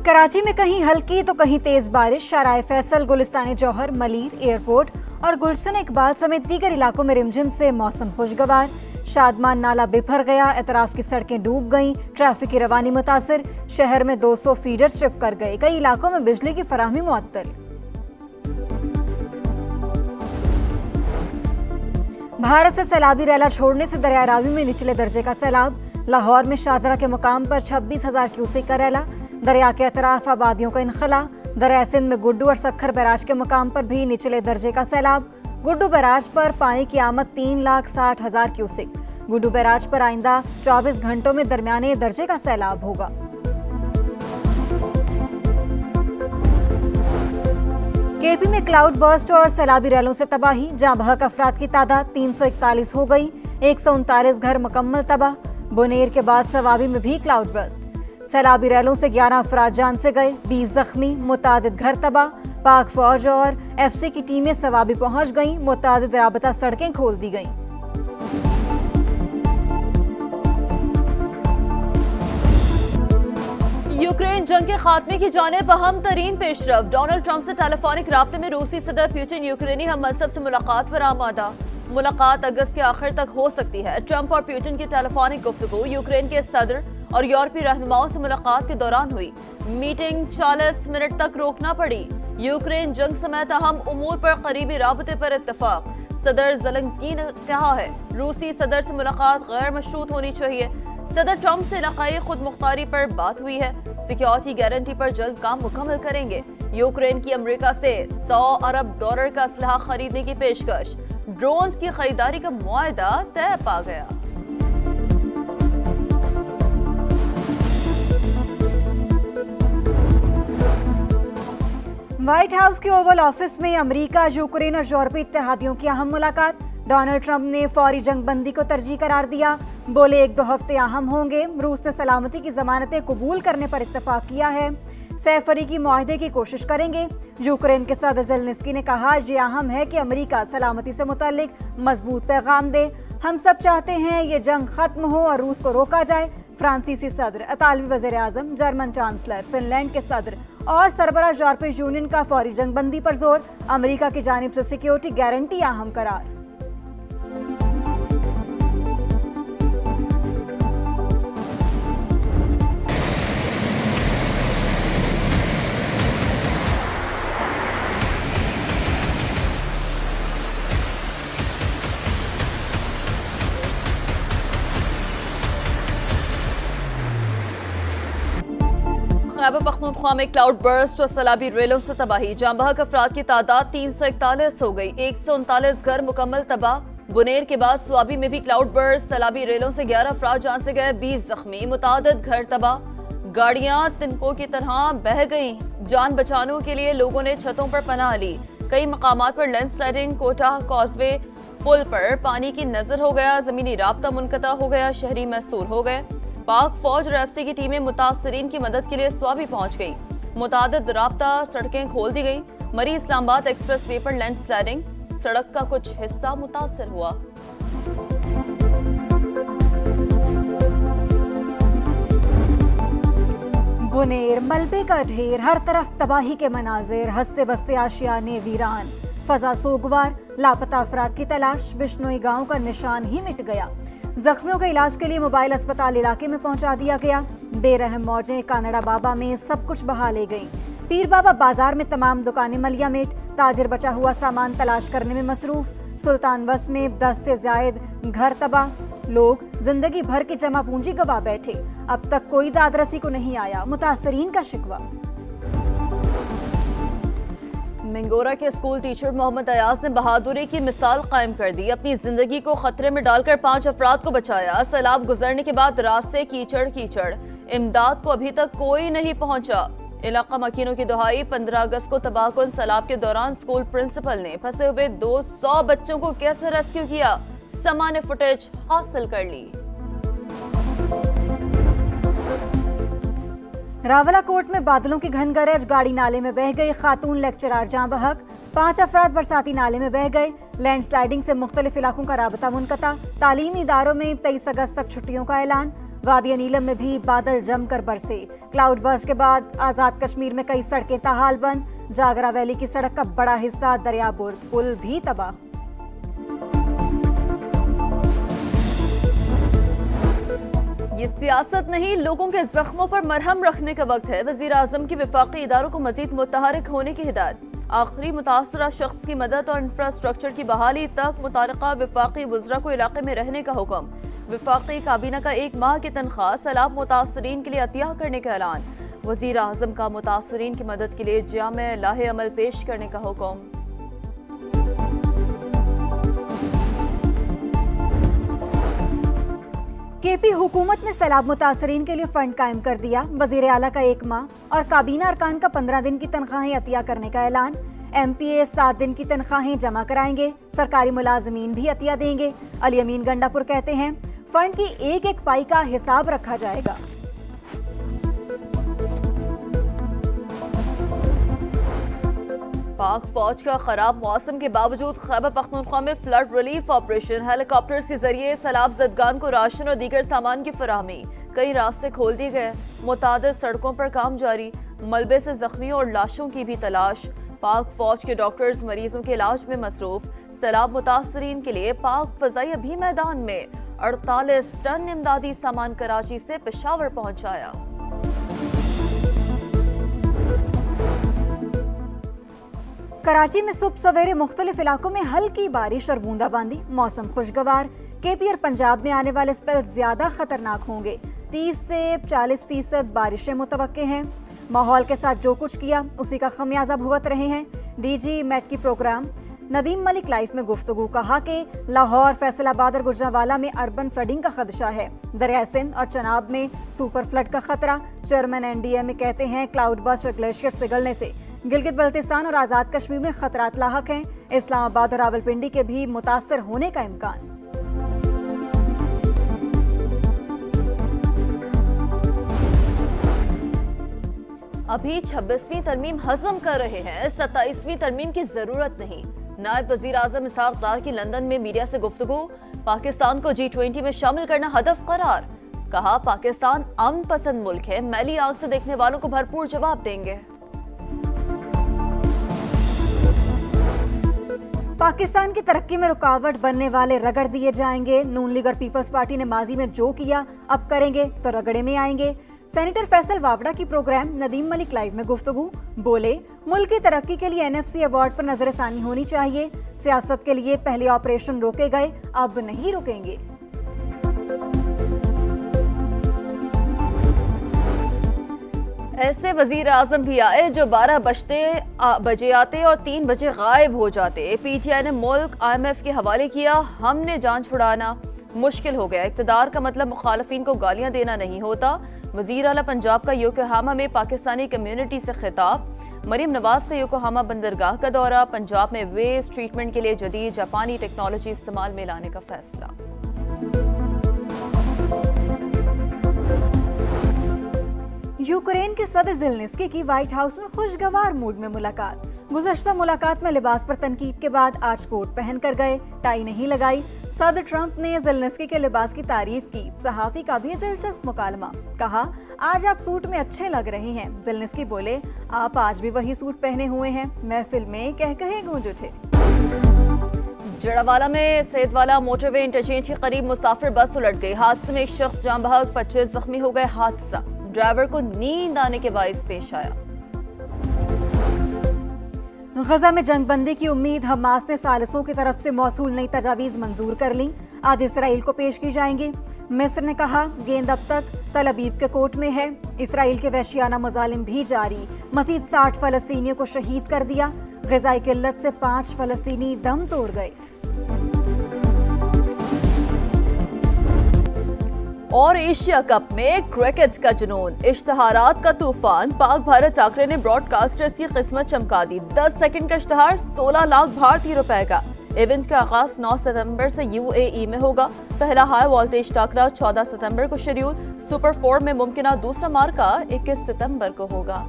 कराची में कहीं हल्की तो कहीं तेज बारिश। शाराए फैसल, गुलिस्तान जौहर, मलीर, एयरपोर्ट और गुलशन इकबाल समेत दीगर इलाकों में रिमझिम से मौसम खुशगवार। शादमान नाला बिफर गया, एतराफ की सड़कें डूब गईं, ट्रैफिक की रवानी मुतासिर। शहर में 200 फीडर स्ट्रिप कर गए, कई इलाकों में बिजली की फराहमी मुअत्तल। भारत से सैलाबी रैला छोड़ने से दरिया रावी में निचले दर्जे का सैलाब। लाहौर में शादरा के मुकाम पर 26,000 क्यूसेक का रैला। दरिया के अतराफ आबादियों का इनखला। दरिया सिंध में गुड्डू और सखर बैराज के मुकाम पर भी निचले दर्जे का सैलाब। गुड्डू बैराज पर पानी की आमद 3,60,000 क्यूसेक। गुड्डू बैराज पर आइंदा 24 घंटों में दरमियाने दर्जे का सैलाब होगा। केपी में क्लाउड बर्स्ट और सैलाबी रैलों से तबाही। जाँ बहक अफराद की तादाद 341 हो गई, 139 घर मुकम्मल तबाह। बुनेर के बाद सवाबी में भी क्लाउड बर्स्ट। सैलाबी रैलों से 11 अफराद जान से गए, 20 जख्मी, मुतादिद घर तबाह। पाक फौज और FC की टीमें सवाबी पहुंच गईं, मुतादिद राबता सड़कें खोल दी गईं। यूक्रेन जंग के खात्मे की जानिब अहम तरीन पेशरफ। डोनाल्ड ट्रंप से टेलीफोनिक राब्ते में रूसी सदर पुतिन यूक्रेनी हम मनसब से मुलाकात पर आमादा। मुलाकात अगस्त के आखिर तक हो सकती है। ट्रंप और पुतिन की टेलीफोनिक गुफ्तगू यूक्रेन के सदर और यूरोपीय रहनुमाओं से मुलाकात के दौरान हुई। मीटिंग 40 मिनट तक रोकना पड़ी। यूक्रेन जंग समेत अहम उमूर पर करीबी राबते पर इत्तफाक। सदर ज़ेलेंस्की ने कहा है रूसी सदर से मुलाकात गैर मशरूत होनी चाहिए। सदर ट्रंप से इलाकाई खुद मुख्तारी पर बात हुई है। सिक्योरिटी गारंटी पर जल्द काम मुकम्मल करेंगे। यूक्रेन की अमेरिका से $100 अरब का असलहा खरीदने की पेशकश। ड्रोन्स की खरीदारी का मुआहदा तय पा गया। व्हाइट हाउस के ओवल ऑफिस में अमेरिका, यूक्रेन और यूरोपीय इत्तेहादियों की अहम मुलाकात। डोनाल्ड ट्रंप ने फौरी जंग बंदी को तरजीह करार दिया। बोले 1-2 हफ्ते अहम होंगे। रूस ने सलामती की जमानतें कबूल करने पर इत्तफाक किया है। सैफरीकी मुआहदे की कोशिश करेंगे। यूक्रेन के सदर ज़ेलेंस्की ने कहा ये अहम है कि अमेरिका सलामती से मुताल्लिक मजबूत पैगाम दे। हम सब चाहते हैं ये जंग खत्म हो और रूस को रोका जाए। फ्रांसीसी सदर, इतालवी वज़ीर आज़म, जर्मन चांसलर, फिनलैंड के सदर और सरबराह यूरोपीय यूनियन का फौरी जंग बंदी पर जोर। अमेरिका की जानिब से सिक्योरिटी गारंटी अहम करार। खैबर पख्तूनख्वा में क्लाउड बर्स्ट और सैलाबी रेलों से तबाही। जाँ बहक अफराद की तादाद 341 हो गई, 139 घर मुकम्मल तबाह। बुनेर के बाद स्वाबी में भी क्लाउड बर्स्ट, सैलाबी रेलों से 11 अफराद जान से गए, 20 जख्मी, मुतादिद घर तबाह। गाड़ियां तिनकों की तरह बह गईं। जान बचाने के लिए लोगों ने छतों पर पनाह ली। कई मकामात पर लैंडस्लाइडिंग। कोटा कॉजवे पुल पर पानी की नजर हो गया, जमीनी राब्ता मुनक़ता हो गया, शहरी महसूर हो गए। पाक फौज और FC की टीमें मुतासरीन की मदद के लिए स्वाबी पहुंच गई। मुतादिद राब्ता सड़कें खोल दी गई। मरी इस्लामाबाद एक्सप्रेस वे पर लैंडस्लाइडिंग, सड़क का कुछ हिस्सा मुतासर हुआ। बुनेर मलबे का ढेर, हर तरफ तबाही के मनाजिर, हंसते बसते आशियाने वीरान। फजा सोगवार, लापता अफराद की तलाश। बिश्नोई गांव का निशान ही मिट गया। जख्मियों के इलाज के लिए मोबाइल अस्पताल इलाके में पहुंचा दिया गया। बेरहम मौजें कानड़ा बाबा में सब कुछ बहा ले गईं। पीर बाबा बाजार में तमाम दुकानें मलियामेट। ताजिर बचा हुआ सामान तलाश करने में मसरूफ। सुल्तान बस में 10 से ज्यादा घर तबाह। लोग जिंदगी भर की जमा पूंजी गवा बैठे। अब तक कोई दादरसी को नहीं आया, मुतासरीन का शिकवा। मिंगोरा के स्कूल टीचर मोहम्मद अयाज ने बहादुरी की मिसाल कायम कर दी। अपनी जिंदगी को खतरे में डालकर 5 अफराद को बचाया। सैलाब गुजरने के बाद रास्ते कीचड़ कीचड़। इमदाद को अभी तक कोई नहीं पहुंचा। इलाका मकीनों की दुहाई। 15 अगस्त को तबाहकुन सैलाब के दौरान स्कूल प्रिंसिपल ने फंसे हुए 200 बच्चों को कैसे रेस्क्यू किया, सामान्य फुटेज हासिल कर ली। रावलाकोट में बादलों की घन गरज, गाड़ी नाले में बह गई। खातून लेक्चरर जाँ बहक। 5 अफराद बरसाती नाले में बह गए। लैंडस्लाइडिंग से मुख्तलिफ इलाकों का राबता मुनक़ता। तालीमी इदारों में 23 अगस्त तक छुट्टियों का ऐलान। वादी नीलम में भी बादल जमकर बरसे। क्लाउड बर्स्ट के बाद आजाद कश्मीर में कई सड़कें ताहाल बंद। जागरा वैली की सड़क का बड़ा हिस्सा दरियापुर पुल भी तबाह। ये सियासत नहीं, लोगों के जख्मों पर मरहम रखने का वक्त है। वजीर आजम की वफाकी इदारों को मजीद मुतहरिक होने की हिदायत। आखिरी मुतासरा शख्स की मदद और इंफ्रास्ट्रक्चर की बहाली तक मुतालिका वफाकी वज़रा को इलाके में रहने का हुक्म। वफाकी काबीना का 1 माह की तनख्वाह सैलाब मुतासरीन के लिए अतिया करने का ऐलान। वजीर आजम का मुतासरीन की मदद के लिए जामे लाहे अमल पेश करने का हुक्म। केपी हुकूमत ने सैलाब मुतासरीन के लिए फंड कायम कर दिया। वजीर आला का 1 माह और काबीना अरकान का 15 दिन की तनख्वाहें अतिया करने का ऐलान। MPA 7 दिन की तनख्वाहें जमा कराएंगे। सरकारी मुलाजमीन भी अतिया देंगे। अली अमीन गंडापुर कहते हैं फंड की एक पाई का हिसाब रखा जाएगा। पाक फौज का खराब मौसम के बावजूद खैबर पख्तूनख्वा में फ्लड रिलीफ ऑपरेशन। हेलीकॉप्टर के जरिए सैलाब ज़दगान को राशन और दीगर सामान की फराहमी। कई रास्ते खोल दिए गए। मुतादिद सड़कों पर काम जारी। मलबे से जख्मियों और लाशों की भी तलाश। पाक फौज के डॉक्टर्स मरीजों के इलाज में मसरूफ। सैलाब मुतासरीन के लिए पाक फजाइया भी मैदान में। 48 टन इमदादी सामान कराची से पेशावर पहुंचाया। कराची में सुबह सवेरे मुख्तलिफ इलाकों में हल्की बारिश और बूंदाबांदी। मौसम खुशगवार। KP और पंजाब में आने वाले स्पेल ज्यादा खतरनाक होंगे। 30 से 40% बारिशें मुतवक्के हैं। माहौल के साथ जो कुछ किया उसी का खमियाजा भुगत रहे हैं। DG MET की प्रोग्राम नदीम मलिक लाइफ में गुफ्तगू। कहा कि लाहौर, फैसलाबाद और गुजरांवाला में अर्बन फ्लडिंग का खदशा है। दरिया सिंध और चनाब में सुपर फ्लड का खतरा। चेयरमैन NDMA कहते हैं क्लाउड बर्स्ट और ग्लेशियर्स पिघलने से गिलगित बल्तिस्तान और आजाद कश्मीर में खतरात लाहक हैं। इस्लामाबाद और रावलपिंडी के भी मुतासर होने का इम्कान। अभी 26वीं तरमीम हजम कर रहे हैं, 27वीं तरमीम की जरूरत नहीं। नायब वजीर आजम इसहाक डार की लंदन में मीडिया से गुफ्तगू। पाकिस्तान को G20 में शामिल करना हदफ करार। कहा पाकिस्तान अमन पसंद मुल्क है, मैली आंख से देखने वालों को भरपूर जवाब देंगे। पाकिस्तान की तरक्की में रुकावट बनने वाले रगड़ दिए जाएंगे। नून लीग और पीपल्स पार्टी ने माजी में जो किया अब करेंगे तो रगड़े में आएंगे। सेनेटर फैसल वावड़ा की प्रोग्राम नदीम मलिक लाइव में गुफ्तगू। बोले मुल्क की तरक्की के लिए NFC अवार्ड पर नजरसानी होनी चाहिए। सियासत के लिए पहले ऑपरेशन रोके गए, अब नहीं रुकेंगे। ऐसे वजीर आजम भी आए जो 12 बजे आते और 3 बजे गायब हो जाते। PTI ने मुल्क IMF के हवाले किया। हमने जान छुड़ाना मुश्किल हो गया। इक़्तिदार का मतलब मुखालफिन को गालियां देना नहीं होता। वजीर आला पंजाब का योकोहामा में पाकिस्तानी कम्युनिटी से खिताब। मरीम नवाज का योकोहामा बंदरगाह का दौरा। पंजाब में वेस्ट ट्रीटमेंट के लिए जदीद जापानी टेक्नोलॉजी इस्तेमाल में लाने का फैसला। यूक्रेन के सदर ज़ेलेंस्की की व्हाइट हाउस में खुशगवार मूड में मुलाकात। गुज़श्ता मुलाकात में लिबास पर तनकीद के बाद आज कोट पहन कर गए, टाई नहीं लगाई। सदर ट्रंप ने ज़ेलेंस्की के लिबास की तारीफ की। सहाफ़ी का भी दिलचस्प मुकालमा। कहा आज आप सूट में अच्छे लग रहे हैं। ज़ेलेंस्की बोले आप आज भी वही सूट पहने हुए हैं। महफिल में कह कहे गूंज उठे। जड़ावाला में सैदवाला मोटरवे इंटरचेंज के करीब मुसाफिर बस उलट गई। हादसे में एक शख्स जान बहक, 25 जख्मी हो गए। हादसा ड्राइवर को नींद आने के बाइस पेश आया। गजा में जंगबंदी की उम्मीद। हमास ने सालिसों की तरफ से मौसूल नई तजावीज़ मंजूर कर ली। आज इसराइल को पेश की जाएंगी। मिस्र ने कहा गेंद अब तक तल अबीब के कोर्ट में है। इसराइल के वहशियाना मजालिम भी जारी। मजीद 60 फलस्तीनियों को शहीद कर दिया। ग़िज़ाई किल्लत से 5 फलस्तीनी दम तोड़ गए। और एशिया कप में क्रिकेट का जुनून, इश्तहारात का तूफान। पाक भारत टाकरे ने ब्रॉडकास्टर्स की किस्मत चमका दी। 10 सेकंड का इश्तहार 16 लाख भारतीय रुपए का। इवेंट का आगाज 9 सितंबर से UAE में होगा। पहला हाई वोल्टेज टाकरा 14 सितंबर को शेड्यूल। सुपर 4 में मुमकिन दूसरा मार्का 21 सितंबर को होगा।